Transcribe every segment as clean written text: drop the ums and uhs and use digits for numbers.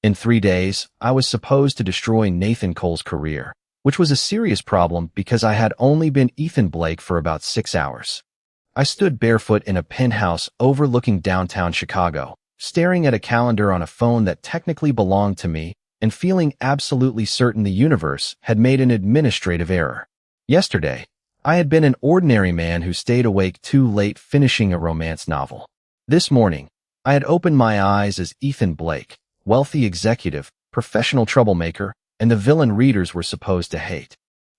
In 3 days, I was supposed to destroy Nathan Cole's career, which was a serious problem because I had only been Ethan Blake for about 6 hours. I stood barefoot in a penthouse overlooking downtown Chicago, staring at a calendar on a phone that technically belonged to me and feeling absolutely certain the universe had made an administrative error. Yesterday, I had been an ordinary man who stayed awake too late finishing a romance novel. This morning, I had opened my eyes as Ethan Blake, wealthy executive, professional troublemaker, and the villain readers were supposed to hate.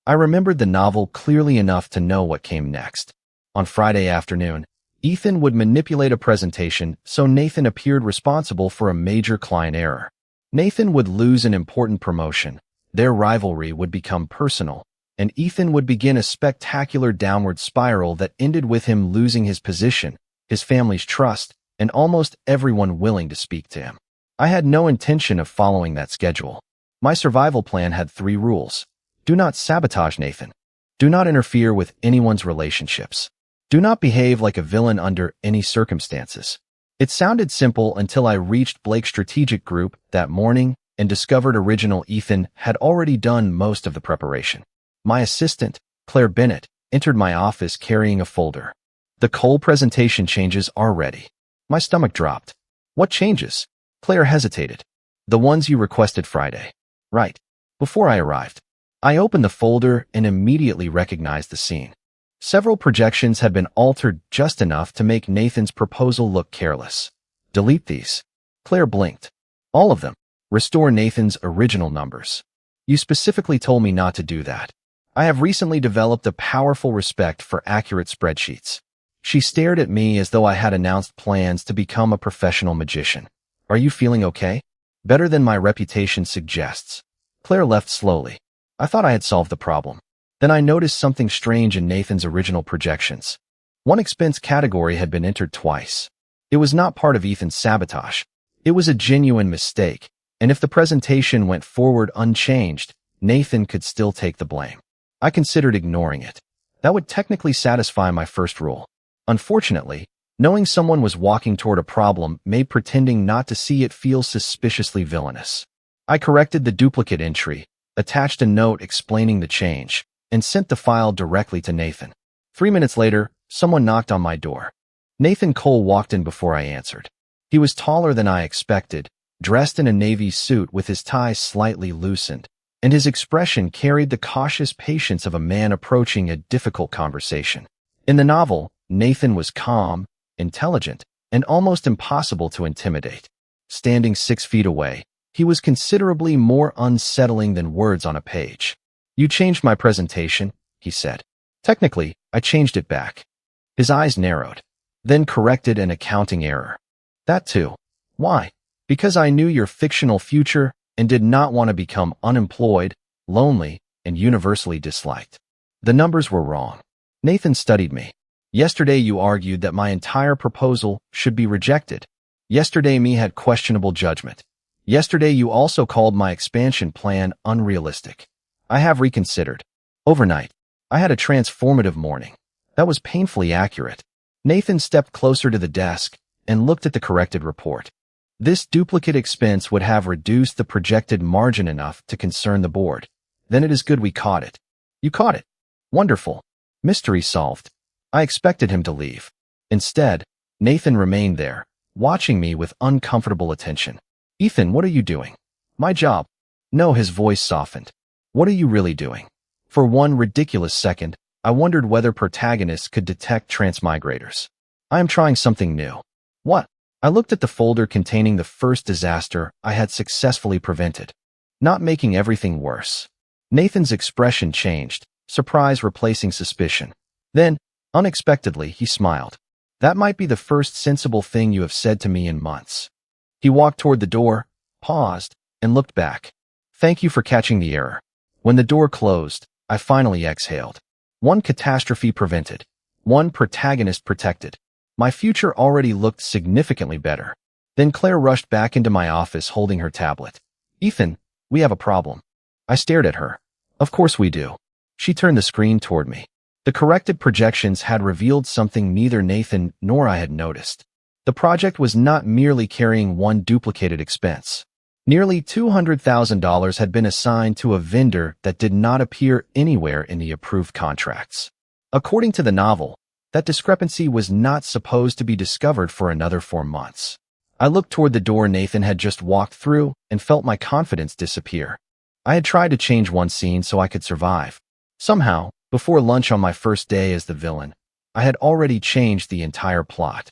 I remembered the novel clearly enough to know what came next. On Friday afternoon, Ethan would manipulate a presentation so Nathan appeared responsible for a major client error. Nathan would lose an important promotion, their rivalry would become personal, and Ethan would begin a spectacular downward spiral that ended with him losing his position, his family's trust, and almost everyone willing to speak to him. I had no intention of following that schedule. My survival plan had 3 rules. Do not sabotage Nathan. Do not interfere with anyone's relationships. Do not behave like a villain under any circumstances. It sounded simple until I reached Blake's strategic group that morning and discovered original Ethan had already done most of the preparation. My assistant, Claire Bennett, entered my office carrying a folder. The Cole presentation changes are ready. My stomach dropped. What changes? Claire hesitated. The ones you requested Friday. Right. Before I arrived, I opened the folder and immediately recognized the scene. Several projections had been altered just enough to make Nathan's proposal look careless. Delete these. Claire blinked. All of them. Restore Nathan's original numbers. You specifically told me not to do that. I have recently developed a powerful respect for accurate spreadsheets. She stared at me as though I had announced plans to become a professional magician. Are you feeling okay? Better than my reputation suggests. Claire left slowly. I thought I had solved the problem. Then I noticed something strange in Nathan's original projections. One expense category had been entered twice. It was not part of Ethan's sabotage. It was a genuine mistake, and if the presentation went forward unchanged, Nathan could still take the blame. I considered ignoring it. That would technically satisfy my first rule. Unfortunately, knowing someone was walking toward a problem made pretending not to see it feel suspiciously villainous. I corrected the duplicate entry, attached a note explaining the change, and sent the file directly to Nathan. 3 minutes later, someone knocked on my door. Nathan Cole walked in before I answered. He was taller than I expected, dressed in a navy suit with his tie slightly loosened, and his expression carried the cautious patience of a man approaching a difficult conversation. In the novel, Nathan was calm, intelligent, and almost impossible to intimidate. Standing 6 feet away, he was considerably more unsettling than words on a page. You changed my presentation, he said. Technically, I changed it back. His eyes narrowed, then corrected an accounting error. That too. Why? Because I knew your fictional future and did not want to become unemployed, lonely, and universally disliked. The numbers were wrong. Nathan studied me. Yesterday you argued that my entire proposal should be rejected. Yesterday me had questionable judgment. Yesterday you also called my expansion plan unrealistic. I have reconsidered. Overnight, I had a transformative morning. That was painfully accurate. Nathan stepped closer to the desk and looked at the corrected report. This duplicate expense would have reduced the projected margin enough to concern the board. Then it is good we caught it. You caught it. Wonderful. Mystery solved. I expected him to leave. Instead, Nathan remained there, watching me with uncomfortable attention. Ethan, what are you doing? My job. No, his voice softened. What are you really doing? For one ridiculous second, I wondered whether protagonists could detect transmigrators. I am trying something new. What? I looked at the folder containing the first disaster I had successfully prevented. Not making everything worse. Nathan's expression changed, surprise replacing suspicion. Then, unexpectedly, he smiled. That might be the first sensible thing you have said to me in months. He walked toward the door, paused, and looked back. Thank you for catching the error. When the door closed, I finally exhaled. One catastrophe prevented. One protagonist protected. My future already looked significantly better. Then Claire rushed back into my office holding her tablet. Ethan, we have a problem. I stared at her. Of course we do. She turned the screen toward me. The corrected projections had revealed something neither Nathan nor I had noticed. The project was not merely carrying one duplicated expense. Nearly $200,000 had been assigned to a vendor that did not appear anywhere in the approved contracts. According to the novel, that discrepancy was not supposed to be discovered for another 4 months. I looked toward the door Nathan had just walked through and felt my confidence disappear. I had tried to change one scene so I could survive. Somehow, before lunch on my first day as the villain, I had already changed the entire plot.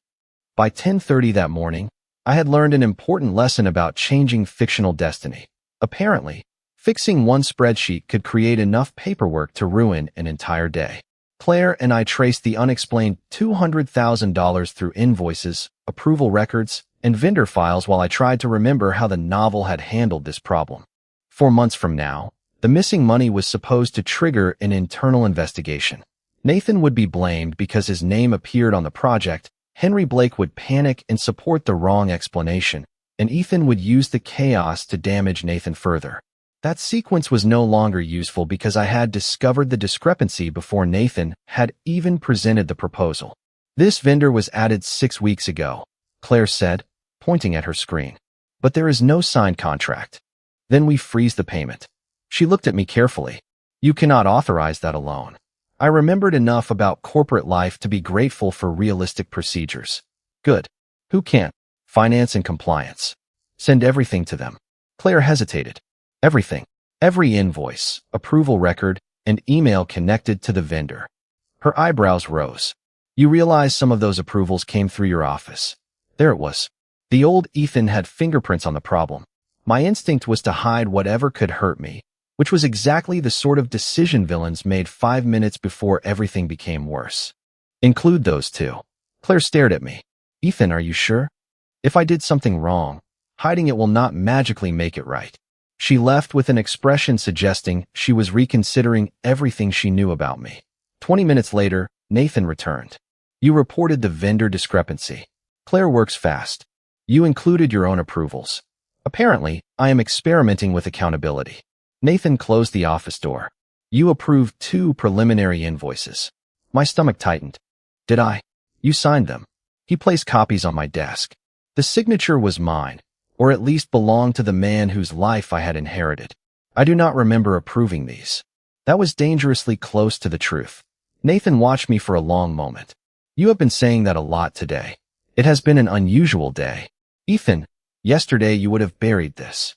By 10:30 that morning, I had learned an important lesson about changing fictional destiny. Apparently, fixing one spreadsheet could create enough paperwork to ruin an entire day. Claire and I traced the unexplained $200,000 through invoices, approval records, and vendor files while I tried to remember how the novel had handled this problem. 4 months from now, the missing money was supposed to trigger an internal investigation. Nathan would be blamed because his name appeared on the project, Henry Blake would panic and support the wrong explanation, and Ethan would use the chaos to damage Nathan further. That sequence was no longer useful because I had discovered the discrepancy before Nathan had even presented the proposal. This vendor was added 6 weeks ago, Claire said, pointing at her screen. But there is no signed contract. Then we freeze the payment. She looked at me carefully. You cannot authorize that alone. I remembered enough about corporate life to be grateful for realistic procedures. Good. Who can't? Finance and compliance. Send everything to them. Claire hesitated. Everything. Every invoice, approval record, and email connected to the vendor. Her eyebrows rose. You realize some of those approvals came through your office. There it was. The old Ethan had fingerprints on the problem. My instinct was to hide whatever could hurt me, which was exactly the sort of decision villains made 5 minutes before everything became worse. Include those two. Claire stared at me. Ethan, are you sure? If I did something wrong, hiding it will not magically make it right. She left with an expression suggesting she was reconsidering everything she knew about me. 20 minutes later, Nathan returned. You reported the vendor discrepancy. Claire works fast. You included your own approvals. Apparently, I am experimenting with accountability. Nathan closed the office door. You approved 2 preliminary invoices. My stomach tightened. Did I? You signed them. He placed copies on my desk. The signature was mine, or at least belonged to the man whose life I had inherited. I do not remember approving these. That was dangerously close to the truth. Nathan watched me for a long moment. You have been saying that a lot today. It has been an unusual day. Ethan, yesterday you would have buried this.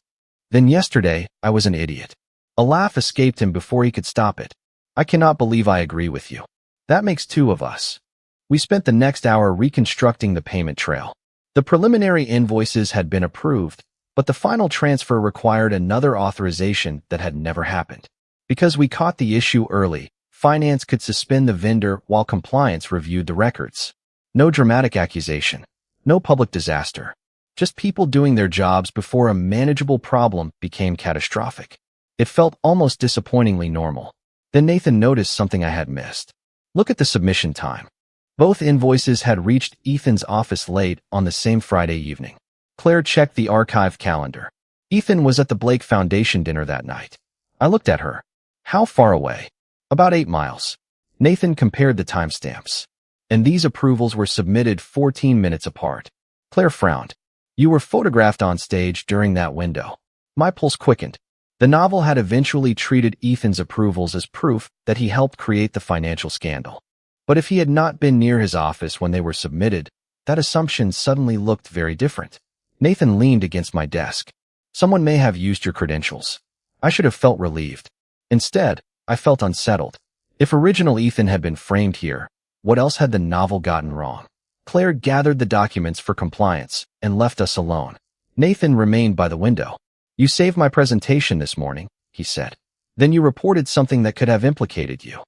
Then yesterday, I was an idiot. A laugh escaped him before he could stop it. I cannot believe I agree with you. That makes 2 of us. We spent the next hour reconstructing the payment trail. The preliminary invoices had been approved, but the final transfer required another authorization that had never happened. Because we caught the issue early, finance could suspend the vendor while compliance reviewed the records. No dramatic accusation. No public disaster. Just people doing their jobs before a manageable problem became catastrophic. It felt almost disappointingly normal. Then Nathan noticed something I had missed. Look at the submission time. Both invoices had reached Ethan's office late on the same Friday evening. Claire checked the archive calendar. Ethan was at the Blake Foundation dinner that night. I looked at her. How far away? About 8 miles. Nathan compared the timestamps. And these approvals were submitted 14 minutes apart. Claire frowned. You were photographed on stage during that window. My pulse quickened. The novel had eventually treated Ethan's approvals as proof that he helped create the financial scandal. But if he had not been near his office when they were submitted, that assumption suddenly looked very different. Nathan leaned against my desk. Someone may have used your credentials. I should have felt relieved. Instead, I felt unsettled. If original Ethan had been framed here, what else had the novel gotten wrong? Claire gathered the documents for compliance and left us alone. Nathan remained by the window. You saved my presentation this morning, he said. Then you reported something that could have implicated you.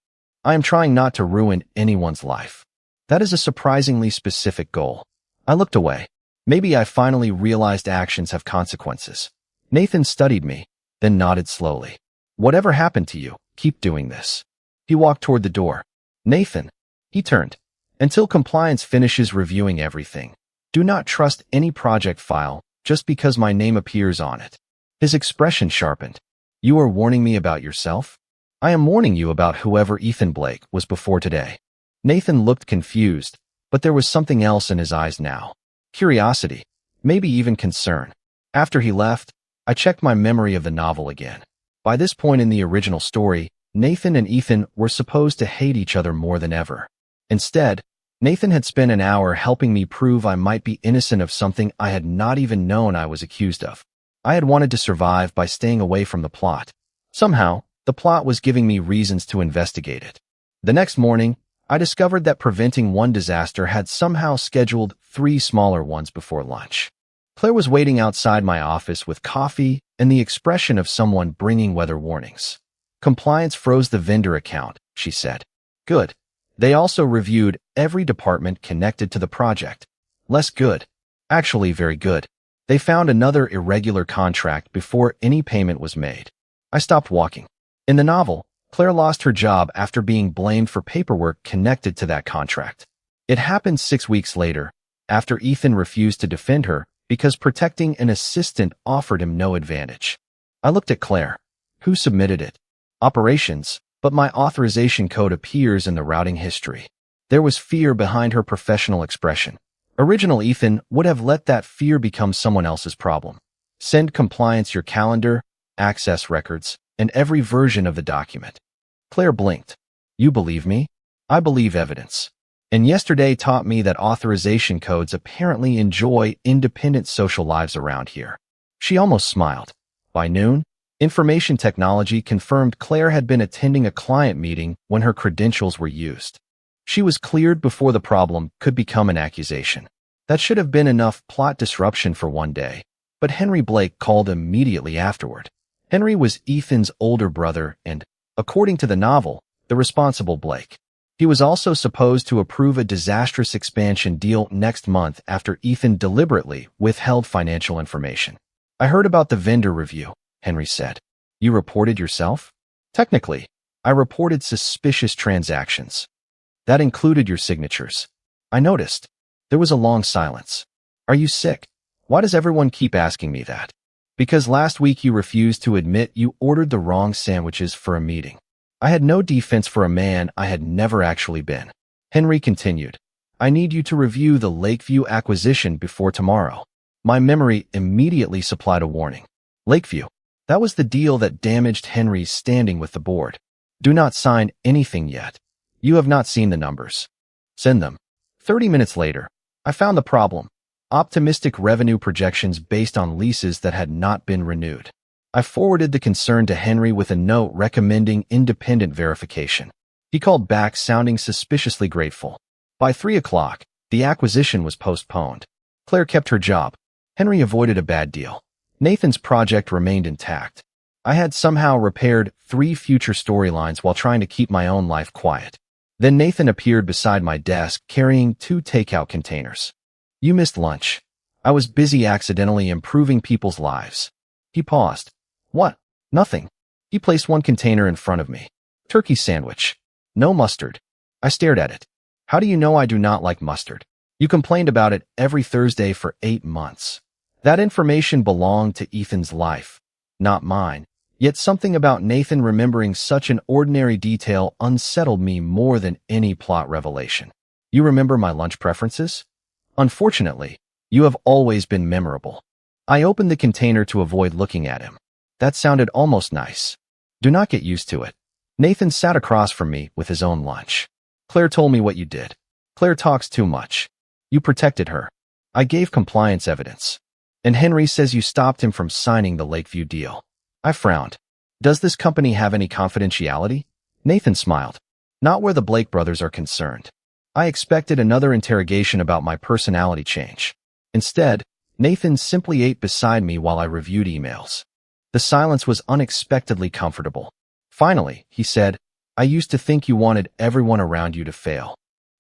I am trying not to ruin anyone's life. That is a surprisingly specific goal. I looked away. Maybe I finally realized actions have consequences. Nathan studied me, then nodded slowly. Whatever happened to you, keep doing this. He walked toward the door. Nathan. He turned. Until compliance finishes reviewing everything, do not trust any project file just because my name appears on it. His expression sharpened. You are warning me about yourself? I am warning you about whoever Ethan Blake was before today. Nathan looked confused, but there was something else in his eyes now. Curiosity, maybe even concern. After he left, I checked my memory of the novel again. By this point in the original story, Nathan and Ethan were supposed to hate each other more than ever. Instead, Nathan had spent an hour helping me prove I might be innocent of something I had not even known I was accused of. I had wanted to survive by staying away from the plot. Somehow, the plot was giving me reasons to investigate it. The next morning, I discovered that preventing one disaster had somehow scheduled 3 smaller ones before lunch. Claire was waiting outside my office with coffee and the expression of someone bringing weather warnings. Compliance froze the vendor account, she said. Good. They also reviewed every department connected to the project. Less good. Actually, very good. They found another irregular contract before any payment was made. I stopped walking. In the novel, Claire lost her job after being blamed for paperwork connected to that contract. It happened 6 weeks later, after Ethan refused to defend her because protecting an assistant offered him no advantage. I looked at Claire. Who submitted it? Operations, but my authorization code appears in the routing history. There was fear behind her professional expression. Original Ethan would have let that fear become someone else's problem. Send compliance your calendar, access records, and every version of the document. Claire blinked. You believe me? I believe evidence. And yesterday taught me that authorization codes apparently enjoy independent social lives around here. She almost smiled. By noon, information technology confirmed Claire had been attending a client meeting when her credentials were used. She was cleared before the problem could become an accusation. That should have been enough plot disruption for one day, but Henry Blake called immediately afterward. Henry was Ethan's older brother and, according to the novel, the responsible Blake. He was also supposed to approve a disastrous expansion deal next month after Ethan deliberately withheld financial information. I heard about the vendor review, Henry said. You reported yourself? Technically, I reported suspicious transactions. That included your signatures. I noticed. There was a long silence. Are you sick? Why does everyone keep asking me that? Because last week you refused to admit you ordered the wrong sandwiches for a meeting. I had no defense for a man I had never actually been. Henry continued. I need you to review the Lakeview acquisition before tomorrow. My memory immediately supplied a warning. Lakeview. That was the deal that damaged Henry's standing with the board. Do not sign anything yet. You have not seen the numbers. Send them. 30 minutes later, I found the problem. Optimistic revenue projections based on leases that had not been renewed. I forwarded the concern to Henry with a note recommending independent verification. He called back sounding suspiciously grateful. By 3 o'clock, the acquisition was postponed. Claire kept her job. Henry avoided a bad deal. Nathan's project remained intact. I had somehow repaired 3 future storylines while trying to keep my own life quiet. Then Nathan appeared beside my desk carrying 2 takeout containers. You missed lunch. I was busy accidentally improving people's lives. He paused. What? Nothing. He placed 1 container in front of me. Turkey sandwich. No mustard. I stared at it. How do you know I do not like mustard? You complained about it every Thursday for 8 months. That information belonged to Ethan's life, not mine. Yet something about Nathan remembering such an ordinary detail unsettled me more than any plot revelation. You remember my lunch preferences? Unfortunately, you have always been memorable. I opened the container to avoid looking at him. That sounded almost nice. Do not get used to it. Nathan sat across from me with his own lunch. Claire told me what you did. Claire talks too much. You protected her. I gave compliance evidence. And Henry says you stopped him from signing the Lakeview deal. I frowned. Does this company have any confidentiality? Nathan smiled. Not where the Blake brothers are concerned. I expected another interrogation about my personality change. Instead, Nathan simply ate beside me while I reviewed emails. The silence was unexpectedly comfortable. Finally, he said, I used to think you wanted everyone around you to fail.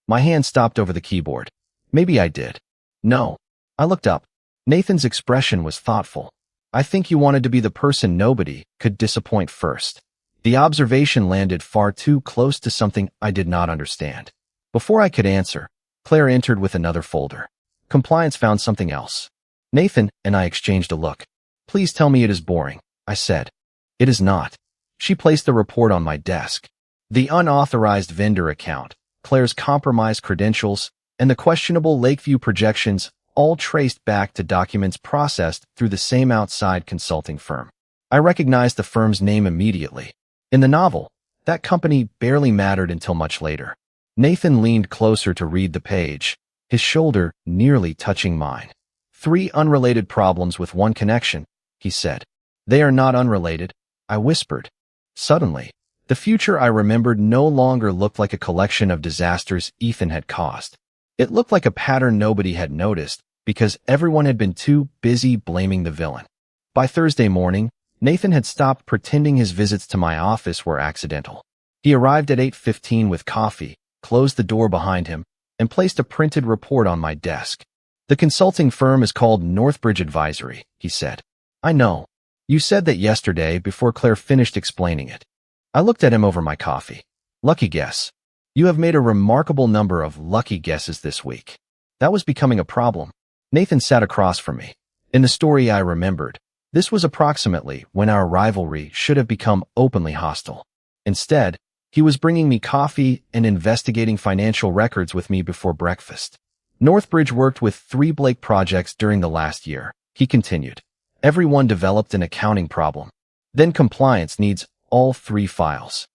My hand stopped over the keyboard. Maybe I did. No. I looked up. Nathan's expression was thoughtful. I think you wanted to be the person nobody could disappoint first. The observation landed far too close to something I did not understand. Before I could answer, Claire entered with another folder. Compliance found something else. Nathan and I exchanged a look. Please tell me it is boring, I said. It is not. She placed the report on my desk. The unauthorized vendor account, Claire's compromised credentials, and the questionable Lakeview projections all traced back to documents processed through the same outside consulting firm. I recognized the firm's name immediately. In the novel, that company barely mattered until much later. Nathan leaned closer to read the page, his shoulder nearly touching mine. 3 unrelated problems with one connection, he said. They are not unrelated, I whispered. Suddenly, the future I remembered no longer looked like a collection of disasters Ethan had caused. It looked like a pattern nobody had noticed because everyone had been too busy blaming the villain. By Thursday morning, Nathan had stopped pretending his visits to my office were accidental. He arrived at 8:15 with coffee, closed the door behind him, and placed a printed report on my desk. The consulting firm is called Northbridge Advisory, he said. I know. You said that yesterday before Claire finished explaining it. I looked at him over my coffee. Lucky guess. You have made a remarkable number of lucky guesses this week. That was becoming a problem. Nathan sat across from me. In the story I remembered, this was approximately when our rivalry should have become openly hostile. Instead, he was bringing me coffee and investigating financial records with me before breakfast. Northbridge worked with 3 Blake projects during the last year, he continued. Everyone developed an accounting problem. Then compliance needs all 3 files.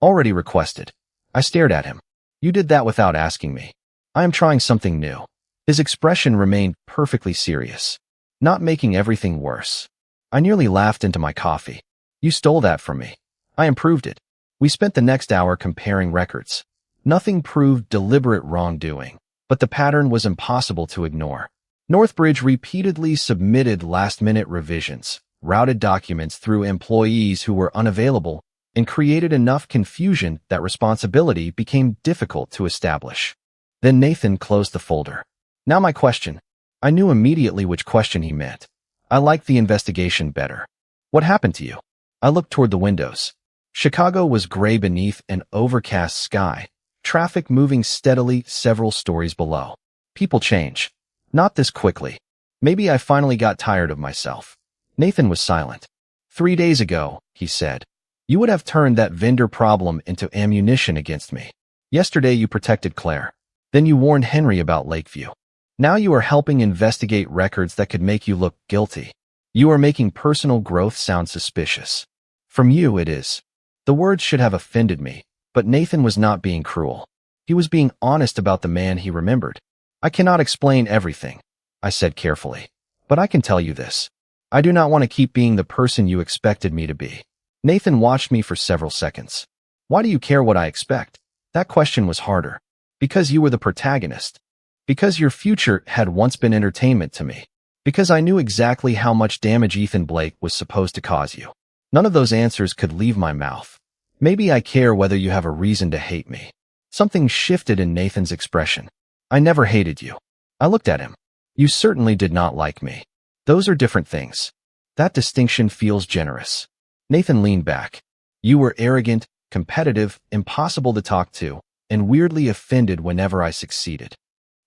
Already requested. I stared at him. You did that without asking me. I am trying something new. His expression remained perfectly serious. Not making everything worse. I nearly laughed into my coffee. You stole that from me. I improved it. We spent the next hour comparing records. Nothing proved deliberate wrongdoing, but the pattern was impossible to ignore. Northbridge repeatedly submitted last-minute revisions, routed documents through employees who were unavailable, and created enough confusion that responsibility became difficult to establish. Then Nathan closed the folder. Now my question. I knew immediately which question he meant. I liked the investigation better. What happened to you? I looked toward the windows. Chicago was gray beneath an overcast sky, traffic moving steadily several stories below. People change. Not this quickly. Maybe I finally got tired of myself. Nathan was silent. 3 days ago, he said, you would have turned that vendor problem into ammunition against me. Yesterday you protected Claire. Then you warned Henry about Lakeview. Now you are helping investigate records that could make you look guilty. You are making personal growth sound suspicious. From you it is. The words should have offended me, but Nathan was not being cruel. He was being honest about the man he remembered. I cannot explain everything, I said carefully, but I can tell you this. I do not want to keep being the person you expected me to be. Nathan watched me for several seconds. Why do you care what I expect? That question was harder. Because you were the protagonist. Because your future had once been entertainment to me. Because I knew exactly how much damage Ethan Blake was supposed to cause you. None of those answers could leave my mouth. Maybe I care whether you have a reason to hate me. Something shifted in Nathan's expression. I never hated you. I looked at him. You certainly did not like me. Those are different things. That distinction feels generous. Nathan leaned back. You were arrogant, competitive, impossible to talk to, and weirdly offended whenever I succeeded.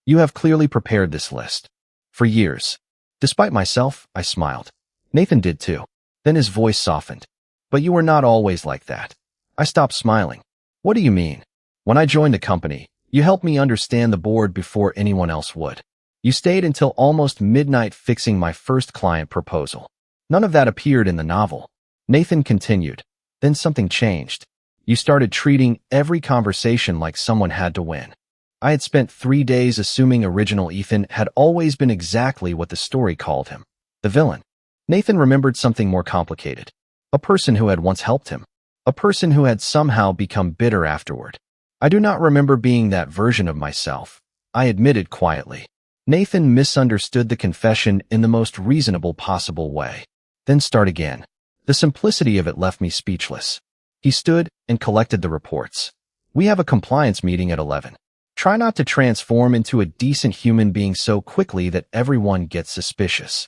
You have clearly prepared this list. For years. Despite myself, I smiled. Nathan did too. Then his voice softened. But you were not always like that. I stopped smiling. What do you mean? When I joined the company, you helped me understand the board before anyone else would. You stayed until almost midnight fixing my first client proposal. None of that appeared in the novel. Nathan continued. Then something changed. You started treating every conversation like someone had to win. I had spent 3 days assuming original Ethan had always been exactly what the story called him. The villain. Nathan remembered something more complicated. A person who had once helped him. A person who had somehow become bitter afterward. I do not remember being that version of myself, I admitted quietly. Nathan misunderstood the confession in the most reasonable possible way. Then start again. The simplicity of it left me speechless. He stood and collected the reports. We have a compliance meeting at 11. Try not to transform into a decent human being so quickly that everyone gets suspicious.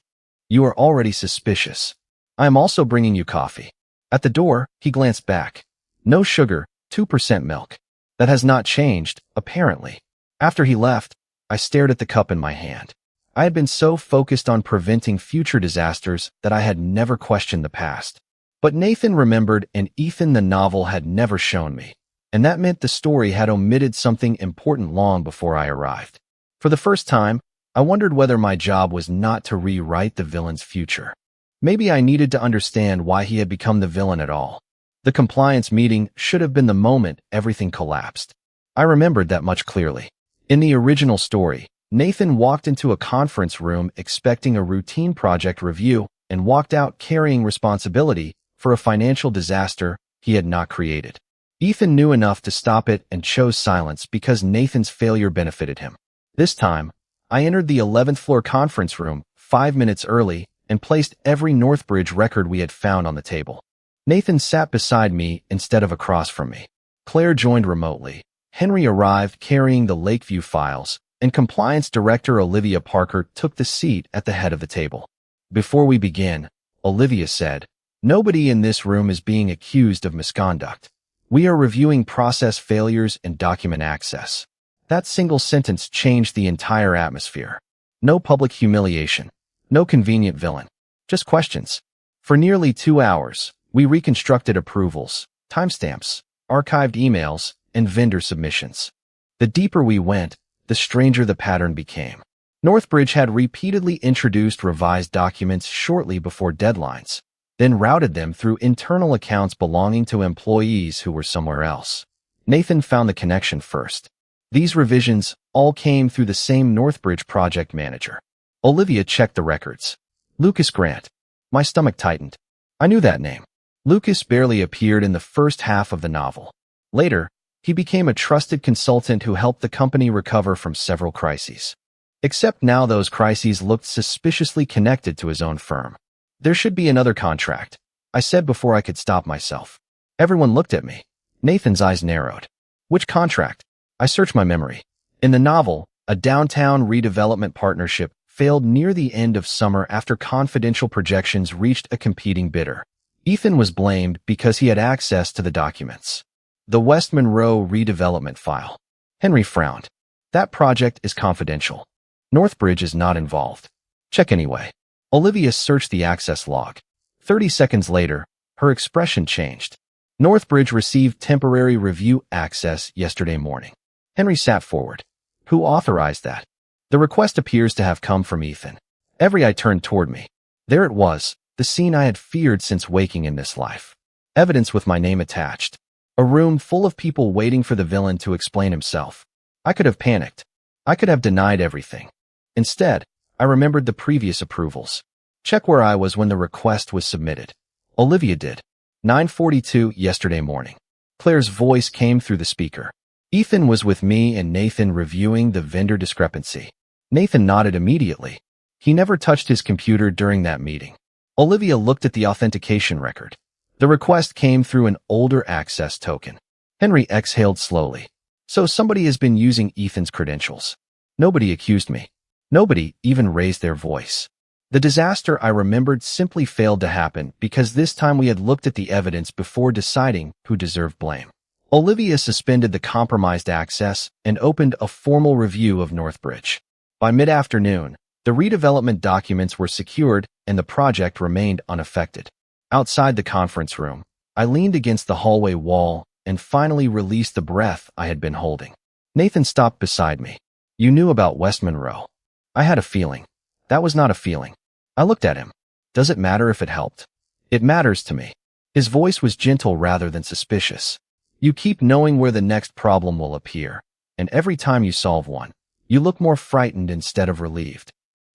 You are already suspicious. I am also bringing you coffee. At the door, he glanced back. No sugar, 2% milk. That has not changed, apparently. After he left, I stared at the cup in my hand. I had been so focused on preventing future disasters that I had never questioned the past. But Nathan remembered and Ethan the novel had never shown me. And that meant the story had omitted something important long before I arrived. For the first time, I wondered whether my job was not to rewrite the villain's future. Maybe I needed to understand why he had become the villain at all. The compliance meeting should have been the moment everything collapsed. I remembered that much clearly. In the original story, Nathan walked into a conference room expecting a routine project review and walked out carrying responsibility for a financial disaster he had not created. Ethan knew enough to stop it and chose silence because Nathan's failure benefited him. This time, I entered the 11th floor conference room 5 minutes early and placed every Northbridge record we had found on the table. Nathan sat beside me instead of across from me. Claire joined remotely. Henry arrived carrying the Lakeview files, and Compliance Director Olivia Parker took the seat at the head of the table. Before we begin, Olivia said, "Nobody in this room is being accused of misconduct. We are reviewing process failures and document access." That single sentence changed the entire atmosphere. No public humiliation. No convenient villain. Just questions. For nearly 2 hours, we reconstructed approvals, timestamps, archived emails, and vendor submissions. The deeper we went, the stranger the pattern became. Northbridge had repeatedly introduced revised documents shortly before deadlines, then routed them through internal accounts belonging to employees who were somewhere else. Nathan found the connection first. These revisions all came through the same Northbridge project manager. Olivia checked the records. Lucas Grant. My stomach tightened. I knew that name. Lucas barely appeared in the first half of the novel. Later, he became a trusted consultant who helped the company recover from several crises. Except now those crises looked suspiciously connected to his own firm. There should be another contract, I said before I could stop myself. Everyone looked at me. Nathan's eyes narrowed. Which contract? I searched my memory. In the novel, a downtown redevelopment partnership failed near the end of summer after confidential projections reached a competing bidder. Ethan was blamed because he had access to the documents. The West Monroe redevelopment file. Henry frowned. That project is confidential. Northbridge is not involved. Check anyway. Olivia searched the access log. 30 seconds later, her expression changed. Northbridge received temporary review access yesterday morning. Henry sat forward. Who authorized that? The request appears to have come from Ethan. Every eye turned toward me. There it was, the scene I had feared since waking in this life. Evidence with my name attached. A room full of people waiting for the villain to explain himself. I could have panicked. I could have denied everything. Instead, I remembered the previous approvals. Check where I was when the request was submitted. Olivia did. 9:42 yesterday morning. Claire's voice came through the speaker. Ethan was with me and Nathan reviewing the vendor discrepancy. Nathan nodded immediately. He never touched his computer during that meeting. Olivia looked at the authentication record. The request came through an older access token. Henry exhaled slowly. So somebody has been using Ethan's credentials. Nobody accused me. Nobody even raised their voice. The disaster I remembered simply failed to happen because this time we had looked at the evidence before deciding who deserved blame. Olivia suspended the compromised access and opened a formal review of Northbridge. By mid-afternoon, the redevelopment documents were secured and the project remained unaffected. Outside the conference room, I leaned against the hallway wall and finally released the breath I had been holding. Nathan stopped beside me. You knew about West Monroe. I had a feeling. That was not a feeling. I looked at him. Does it matter if it helped? It matters to me. His voice was gentle rather than suspicious. You keep knowing where the next problem will appear, and every time you solve one, you look more frightened instead of relieved.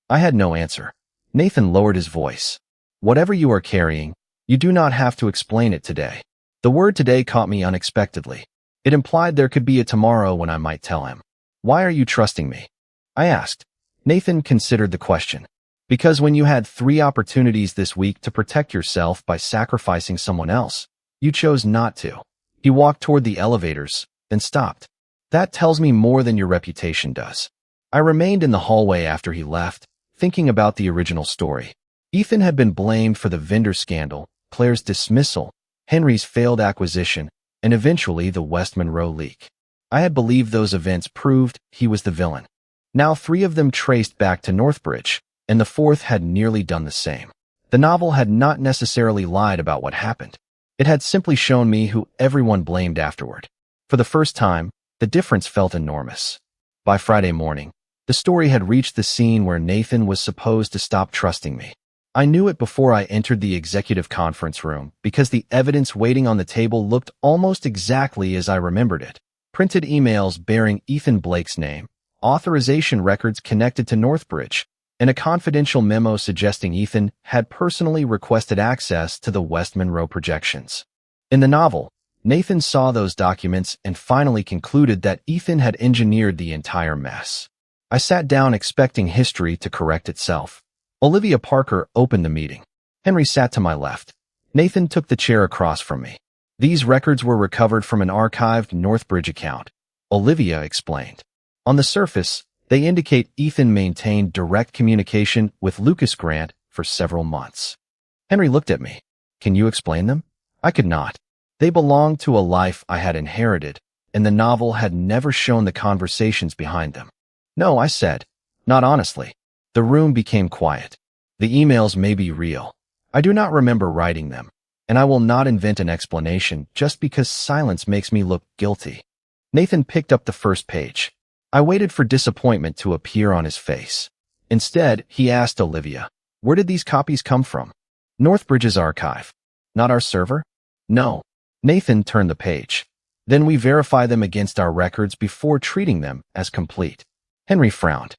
I had no answer. Nathan lowered his voice. Whatever you are carrying, you do not have to explain it today. The word today caught me unexpectedly. It implied there could be a tomorrow when I might tell him. Why are you trusting me? I asked. Nathan considered the question. Because when you had 3 opportunities this week to protect yourself by sacrificing someone else, you chose not to. He walked toward the elevators, then stopped. That tells me more than your reputation does. I remained in the hallway after he left, thinking about the original story. Ethan had been blamed for the vendor scandal, Claire's dismissal, Henry's failed acquisition, and eventually the West Monroe leak. I had believed those events proved he was the villain. Now 3 of them traced back to Northbridge, and the 4th had nearly done the same. The novel had not necessarily lied about what happened. It had simply shown me who everyone blamed afterward. For the first time, the difference felt enormous. By Friday morning, The story had reached the scene where Nathan was supposed to stop trusting me. I knew it before I entered the executive conference room because the evidence waiting on the table looked almost exactly as I remembered it. Printed emails bearing Ethan Blake's name, authorization records connected to Northbridge, and a confidential memo suggesting Ethan had personally requested access to the West Monroe projections. In the novel, Nathan saw those documents and finally concluded that Ethan had engineered the entire mess. I sat down expecting history to correct itself. Olivia Parker opened the meeting. Henry sat to my left. Nathan took the chair across from me. These records were recovered from an archived Northbridge account, Olivia explained. On the surface, they indicate Ethan maintained direct communication with Lucas Grant for several months. Henry looked at me. Can you explain them? I could not. They belonged to a life I had inherited, and the novel had never shown the conversations behind them. No, I said. Not honestly. The room became quiet. The emails may be real. I do not remember writing them, and I will not invent an explanation just because silence makes me look guilty. Nathan picked up the first page. I waited for disappointment to appear on his face. Instead, he asked Olivia, "Where did these copies come from?" "Northbridge's archive." "Not our server?" "No." Nathan turned the page. "Then we verify them against our records before treating them as complete." Henry frowned.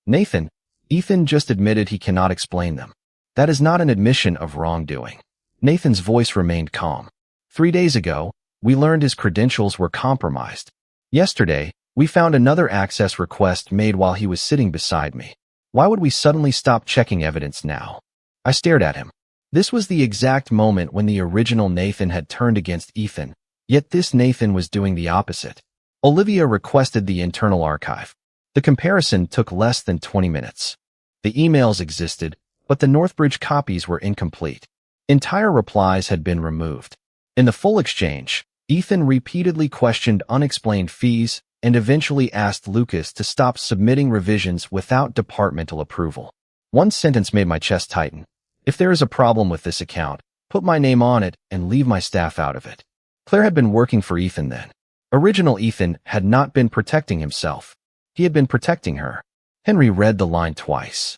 "Nathan, Ethan just admitted he cannot explain them. That is not an admission of wrongdoing." Nathan's voice remained calm. 3 days ago, we learned his credentials were compromised. Yesterday, we found another access request made while he was sitting beside me. Why would we suddenly stop checking evidence now? I stared at him. This was the exact moment when the original Nathan had turned against Ethan, yet this Nathan was doing the opposite. Olivia requested the internal archive. The comparison took less than 20 minutes. The emails existed, but the Northbridge copies were incomplete. Entire replies had been removed. In the full exchange, Ethan repeatedly questioned unexplained fees and eventually asked Lucas to stop submitting revisions without departmental approval. One sentence made my chest tighten. "If there is a problem with this account, put my name on it and leave my staff out of it." Claire had been working for Ethan then. Original Ethan had not been protecting himself. He had been protecting her. Henry read the line twice.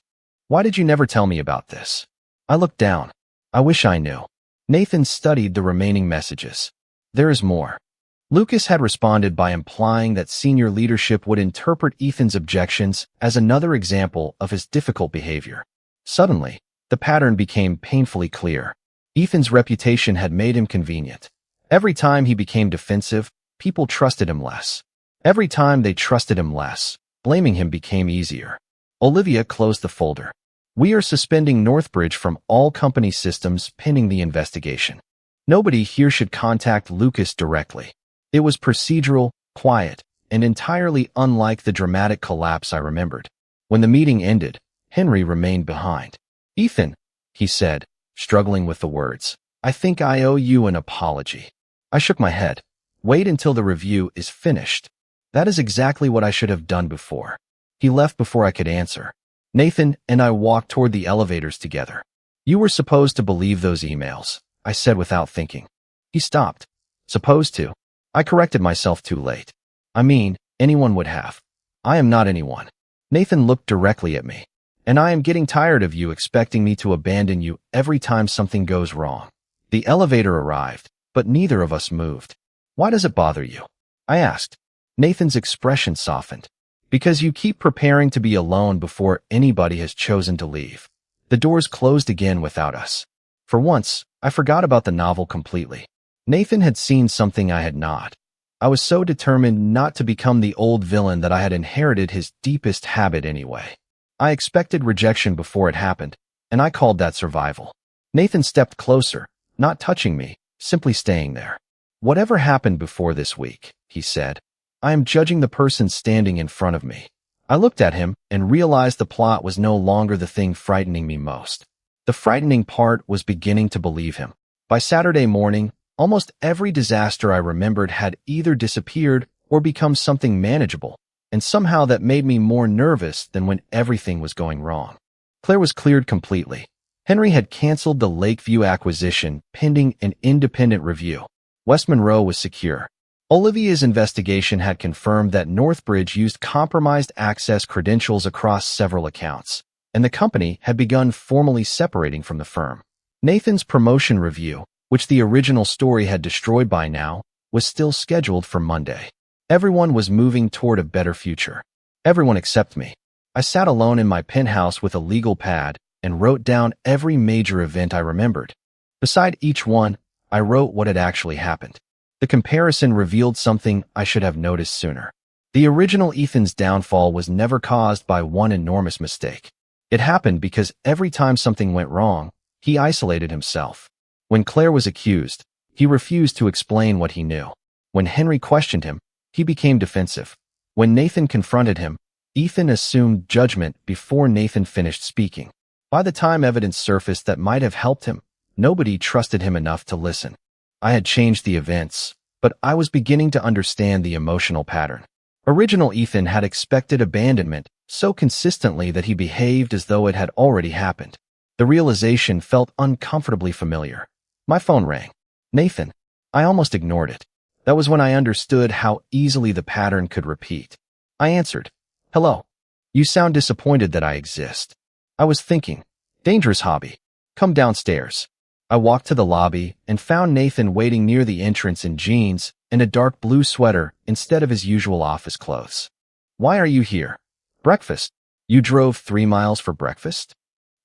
"Why did you never tell me about this?" I looked down. I wish I knew. Nathan studied the remaining messages. "There is more." Lucas had responded by implying that senior leadership would interpret Ethan's objections as another example of his difficult behavior. Suddenly, the pattern became painfully clear. Ethan's reputation had made him convenient. Every time he became defensive, people trusted him less. Every time they trusted him less, blaming him became easier. Olivia closed the folder. "We are suspending Northbridge from all company systems pending the investigation. Nobody here should contact Lucas directly." It was procedural, quiet, and entirely unlike the dramatic collapse I remembered. When the meeting ended, Henry remained behind. "Ethan," he said, struggling with the words, "I think I owe you an apology." I shook my head. "Wait until the review is finished." That is exactly what I should have done before. He left before I could answer. Nathan and I walked toward the elevators together. "You were supposed to believe those emails," I said without thinking. He stopped. "Supposed to?" I corrected myself too late. "I mean, anyone would have. I am not anyone." Nathan looked directly at me. "And I am getting tired of you expecting me to abandon you every time something goes wrong." The elevator arrived, but neither of us moved. "Why does it bother you?" I asked. Nathan's expression softened. "Because you keep preparing to be alone before anybody has chosen to leave." The doors closed again without us. For once, I forgot about the novel completely. Nathan had seen something I had not. I was so determined not to become the old villain that I had inherited his deepest habit anyway. I expected rejection before it happened, and I called that survival. Nathan stepped closer, not touching me, simply staying there. "Whatever happened before this week," he said, "I am judging the person standing in front of me." I looked at him and realized the plot was no longer the thing frightening me most. The frightening part was beginning to believe him. By Saturday morning, almost every disaster I remembered had either disappeared or become something manageable, and somehow that made me more nervous than when everything was going wrong. Claire was cleared completely. Henry had canceled the Lakeview acquisition pending an independent review. West Monroe was secure. Olivia's investigation had confirmed that Northbridge used compromised access credentials across several accounts, and the company had begun formally separating from the firm. Nathan's promotion review, which the original story had destroyed by now, was still scheduled for Monday. Everyone was moving toward a better future. Everyone except me. I sat alone in my penthouse with a legal pad and wrote down every major event I remembered. Beside each one, I wrote what had actually happened. The comparison revealed something I should have noticed sooner. The original Ethan's downfall was never caused by one enormous mistake. It happened because every time something went wrong, he isolated himself. When Claire was accused, he refused to explain what he knew. When Henry questioned him, he became defensive. When Nathan confronted him, Ethan assumed judgment before Nathan finished speaking. By the time evidence surfaced that might have helped him, nobody trusted him enough to listen. I had changed the events, but I was beginning to understand the emotional pattern. Original Ethan had expected abandonment so consistently that he behaved as though it had already happened. The realization felt uncomfortably familiar. My phone rang. Nathan. I almost ignored it. That was when I understood how easily the pattern could repeat. I answered. Hello. You sound disappointed that I exist. I was thinking. Dangerous hobby. Come downstairs. I walked to the lobby and found Nathan waiting near the entrance in jeans and a dark blue sweater instead of his usual office clothes. Why are you here? Breakfast. You drove 3 miles for breakfast?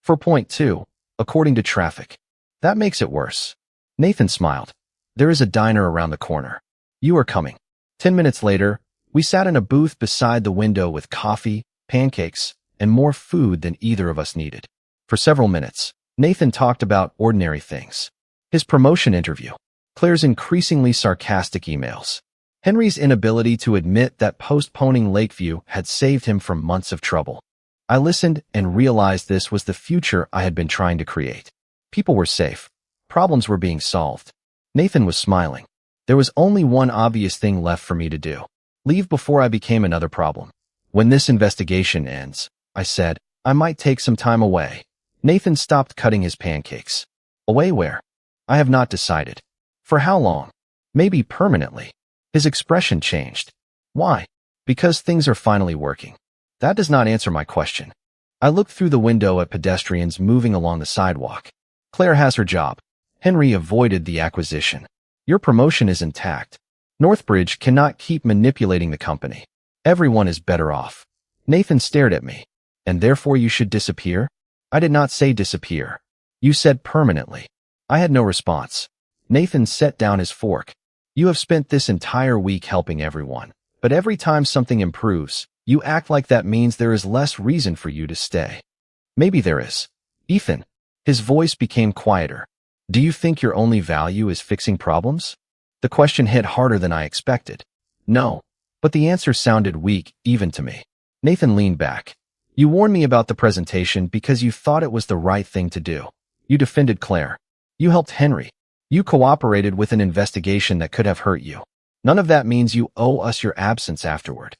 4.2, according to traffic. That makes it worse. Nathan smiled. There is a diner around the corner. You are coming. 10 minutes later, we sat in a booth beside the window with coffee, pancakes, and more food than either of us needed. For several minutes, Nathan talked about ordinary things. His promotion interview, Claire's increasingly sarcastic emails, Henry's inability to admit that postponing Lakeview had saved him from months of trouble. I listened and realized this was the future I had been trying to create. People were safe. Problems were being solved. Nathan was smiling. There was only one obvious thing left for me to do. Leave before I became another problem. When this investigation ends, I said, I might take some time away. Nathan stopped cutting his pancakes. Away where? I have not decided. For how long? Maybe permanently. His expression changed. Why? Because things are finally working. That does not answer my question. I looked through the window at pedestrians moving along the sidewalk. Claire has her job. Henry avoided the acquisition. Your promotion is intact. Northbridge cannot keep manipulating the company. Everyone is better off. Nathan stared at me. And therefore you should disappear? I did not say disappear. You said permanently. I had no response. Nathan set down his fork. You have spent this entire week helping everyone, but every time something improves, you act like that means there is less reason for you to stay. Maybe there is. Ethan. His voice became quieter. Do you think your only value is fixing problems? The question hit harder than I expected. No, but the answer sounded weak even to me. Nathan leaned back. You warned me about the presentation because you thought it was the right thing to do. You defended Claire. You helped Henry. You cooperated with an investigation that could have hurt you. None of that means you owe us your absence afterward.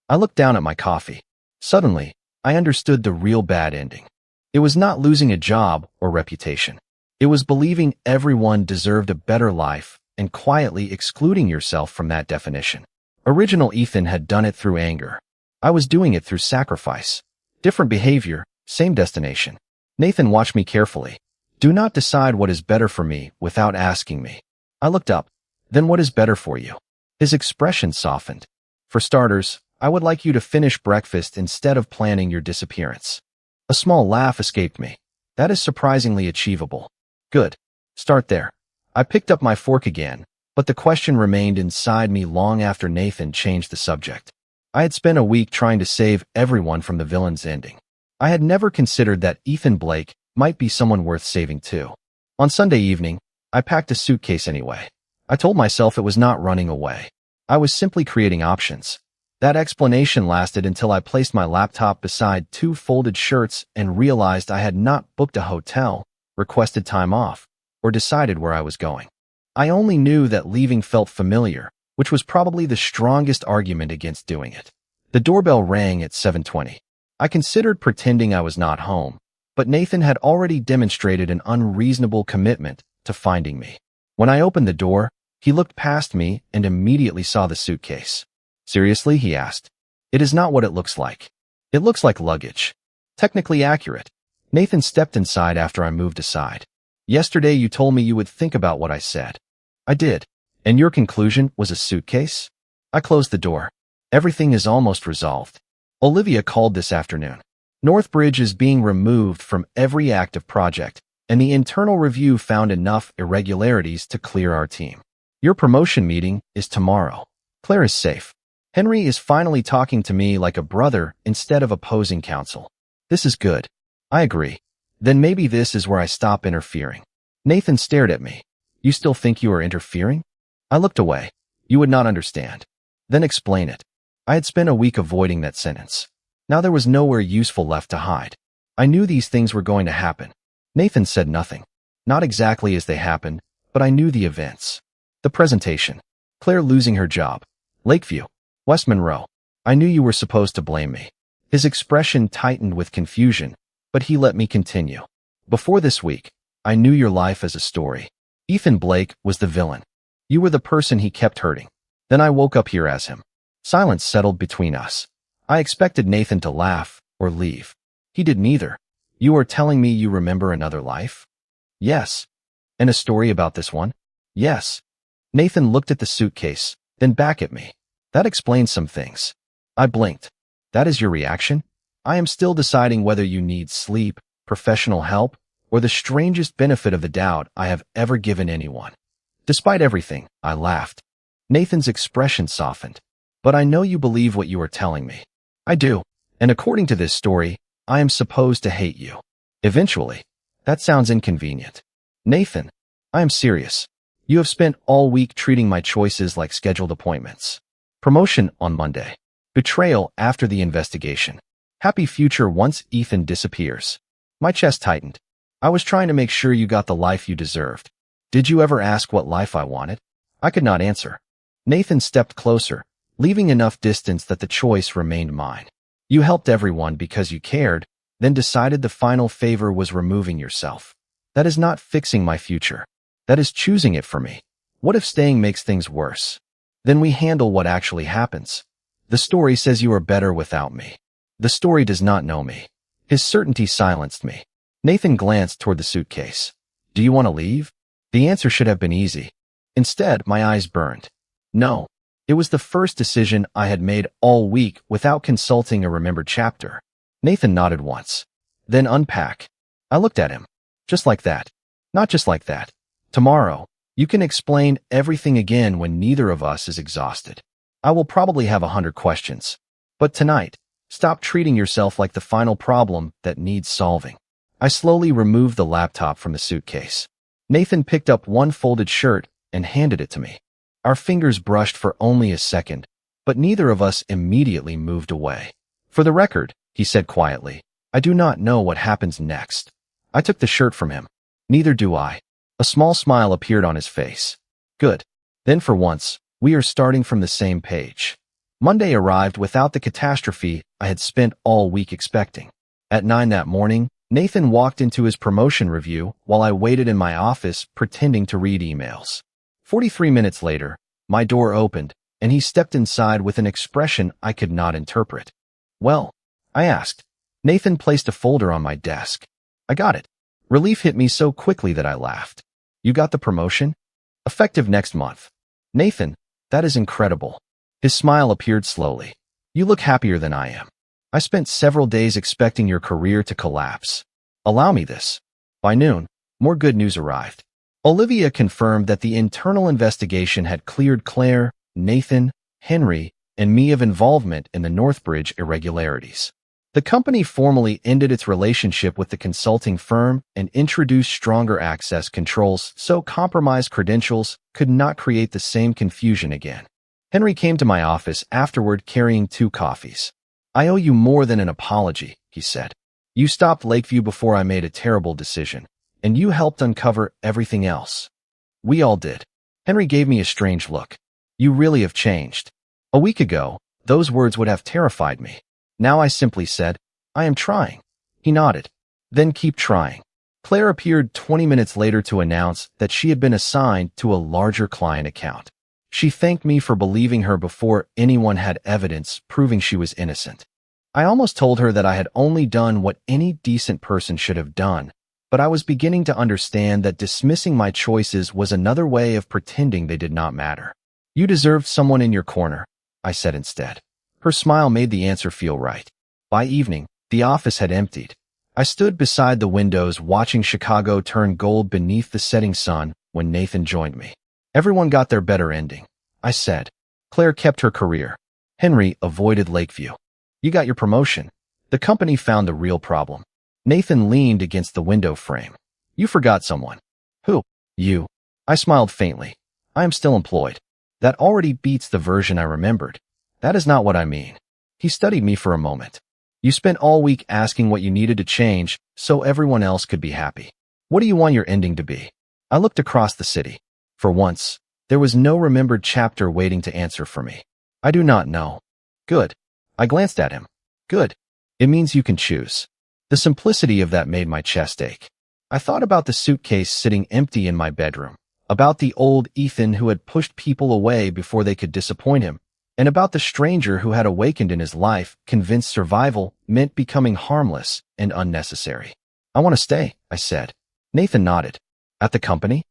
I looked down at my coffee. Suddenly, I understood the real bad ending. It was not losing a job or reputation. It was believing everyone deserved a better life and quietly excluding yourself from that definition. Original Ethan had done it through anger. I was doing it through sacrifice. Different behavior, same destination. Nathan watched me carefully. Do not decide what is better for me without asking me. I looked up. Then what is better for you? His expression softened. For starters, I would like you to finish breakfast instead of planning your disappearance. A small laugh escaped me. That is surprisingly achievable. Good. Start there. I picked up my fork again, but the question remained inside me long after Nathan changed the subject. I had spent a week trying to save everyone from the villain's ending. I had never considered that Ethan Blake might be someone worth saving too. On Sunday evening, I packed a suitcase anyway. I told myself it was not running away. I was simply creating options. That explanation lasted until I placed my laptop beside 2 folded shirts and realized I had not booked a hotel, requested time off, or decided where I was going. I only knew that leaving felt familiar, which was probably the strongest argument against doing it. The doorbell rang at 7:20. I considered pretending I was not home, but Nathan had already demonstrated an unreasonable commitment to finding me. When I opened the door, He looked past me and immediately saw the suitcase. Seriously, he asked. It is not what it looks like. It looks like luggage. Technically accurate. Nathan stepped inside after I moved aside. Yesterday you told me you would think about what I said. I did. And your conclusion was a suitcase? I closed the door. Everything is almost resolved. Olivia called this afternoon. Northbridge is being removed from every active project, and the internal review found enough irregularities to clear our team. Your promotion meeting is tomorrow. Claire is safe. Henry is finally talking to me like a brother instead of opposing counsel. This is good. I agree. Then maybe this is where I stop interfering. Nathan stared at me. You still think you are interfering? I looked away. You would not understand. Then explain it. I had spent a week avoiding that sentence. Now there was nowhere useful left to hide. I knew these things were going to happen. Nathan said nothing. Not exactly as they happened, but I knew the events. The presentation. Claire losing her job. Lakeview. West Monroe. I knew you were supposed to blame me. His expression tightened with confusion, but he let me continue. Before this week, I knew your life as a story. Ethan Blake was the villain. You were the person he kept hurting. Then I woke up here as him. Silence settled between us. I expected Nathan to laugh or leave. He did neither. You are telling me you remember another life? Yes. And a story about this one? Yes. Nathan looked at the suitcase, then back at me. That explains some things. I blinked. That is your reaction? I am still deciding whether you need sleep, professional help, or the strangest benefit of the doubt I have ever given anyone. Despite everything, I laughed. Nathan's expression softened. But I know you believe what you are telling me. I do. And according to this story, I am supposed to hate you. Eventually. That sounds inconvenient. Nathan, I am serious. You have spent all week treating my choices like scheduled appointments. Promotion on Monday. Betrayal after the investigation. Happy future once Ethan disappears. My chest tightened. I was trying to make sure you got the life you deserved. Did you ever ask what life I wanted? I could not answer. Nathan stepped closer, leaving enough distance that the choice remained mine. You helped everyone because you cared, then decided the final favor was removing yourself. That is not fixing my future. That is choosing it for me. What if staying makes things worse? Then we handle what actually happens. The story says you are better without me. The story does not know me. His certainty silenced me. Nathan glanced toward the suitcase. Do you want to leave? The answer should have been easy. Instead, my eyes burned. No. It was the first decision I had made all week without consulting a remembered chapter. Nathan nodded once. Then unpack. I looked at him. Just like that. Not just like that. Tomorrow, you can explain everything again when neither of us is exhausted. I will probably have 100 questions. But tonight, stop treating yourself like the final problem that needs solving. I slowly removed the laptop from the suitcase. Nathan picked up one folded shirt and handed it to me. Our fingers brushed for only a second, but neither of us immediately moved away. For the record, he said quietly, I do not know what happens next. I took the shirt from him. Neither do I. A small smile appeared on his face. Good. Then for once, we are starting from the same page. Monday arrived without the catastrophe I had spent all week expecting. At 9 that morning, Nathan walked into his promotion review while I waited in my office pretending to read emails. 43 minutes later, my door opened, and he stepped inside with an expression I could not interpret. Well, I asked. Nathan placed a folder on my desk. I got it. Relief hit me so quickly that I laughed. You got the promotion? Effective next month. Nathan, that is incredible. His smile appeared slowly. You look happier than I am. I spent several days expecting your career to collapse. Allow me this. By noon, more good news arrived. Olivia confirmed that the internal investigation had cleared Claire, Nathan, Henry, and me of involvement in the Northbridge irregularities. The company formally ended its relationship with the consulting firm and introduced stronger access controls so compromised credentials could not create the same confusion again. Henry came to my office afterward carrying 2 coffees. I owe you more than an apology, he said. You stopped Lakeview before I made a terrible decision, and you helped uncover everything else. We all did. Henry gave me a strange look. You really have changed. A week ago, those words would have terrified me. Now I simply said, I am trying. He nodded. Then keep trying. Claire appeared 20 minutes later to announce that she had been assigned to a larger client account. She thanked me for believing her before anyone had evidence proving she was innocent. I almost told her that I had only done what any decent person should have done, but I was beginning to understand that dismissing my choices was another way of pretending they did not matter. You deserved someone in your corner, I said instead. Her smile made the answer feel right. By evening, the office had emptied. I stood beside the windows watching Chicago turn gold beneath the setting sun when Nathan joined me. Everyone got their better ending, I said. Claire kept her career. Henry avoided Lakeview. You got your promotion. The company found the real problem. Nathan leaned against the window frame. You forgot someone. Who? You. I smiled faintly. I am still employed. That already beats the version I remembered. That is not what I mean. He studied me for a moment. You spent all week asking what you needed to change so everyone else could be happy. What do you want your ending to be? I looked across the city. For once, there was no remembered chapter waiting to answer for me. I do not know. Good. I glanced at him. Good. It means you can choose. The simplicity of that made my chest ache. I thought about the suitcase sitting empty in my bedroom, about the old Ethan who had pushed people away before they could disappoint him, and about the stranger who had awakened in his life, convinced survival meant becoming harmless and unnecessary. I want to stay, I said. Nathan nodded. At the company?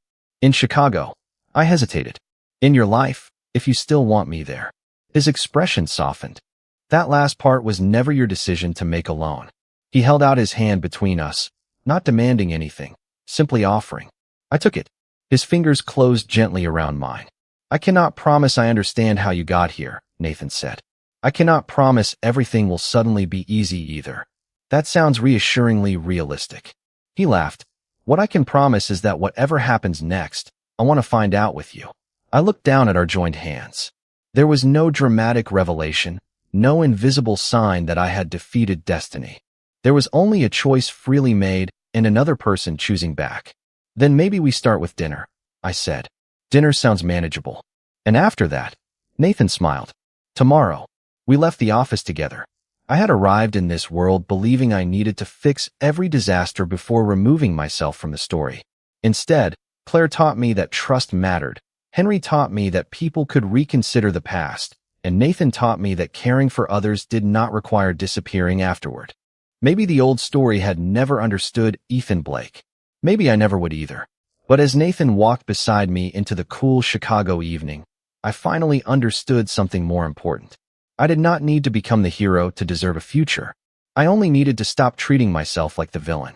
In Chicago. I hesitated. In your life, if you still want me there. His expression softened. That last part was never your decision to make alone. He held out his hand between us, not demanding anything, simply offering. I took it. His fingers closed gently around mine. I cannot promise I understand how you got here, Nathan said. I cannot promise everything will suddenly be easy either. That sounds reassuringly realistic. He laughed. What I can promise is that whatever happens next, I want to find out with you. I looked down at our joined hands. There was no dramatic revelation, no invisible sign that I had defeated destiny. There was only a choice freely made and another person choosing back. Then maybe we start with dinner, I said. Dinner sounds manageable. And after that, Nathan smiled. Tomorrow, we left the office together. I had arrived in this world believing I needed to fix every disaster before removing myself from the story. Instead, Claire taught me that trust mattered. Henry taught me that people could reconsider the past, and Nathan taught me that caring for others did not require disappearing afterward. Maybe the old story had never understood Ethan Blake. Maybe I never would either. But as Nathan walked beside me into the cool Chicago evening, I finally understood something more important. I did not need to become the hero to deserve a future. I only needed to stop treating myself like the villain.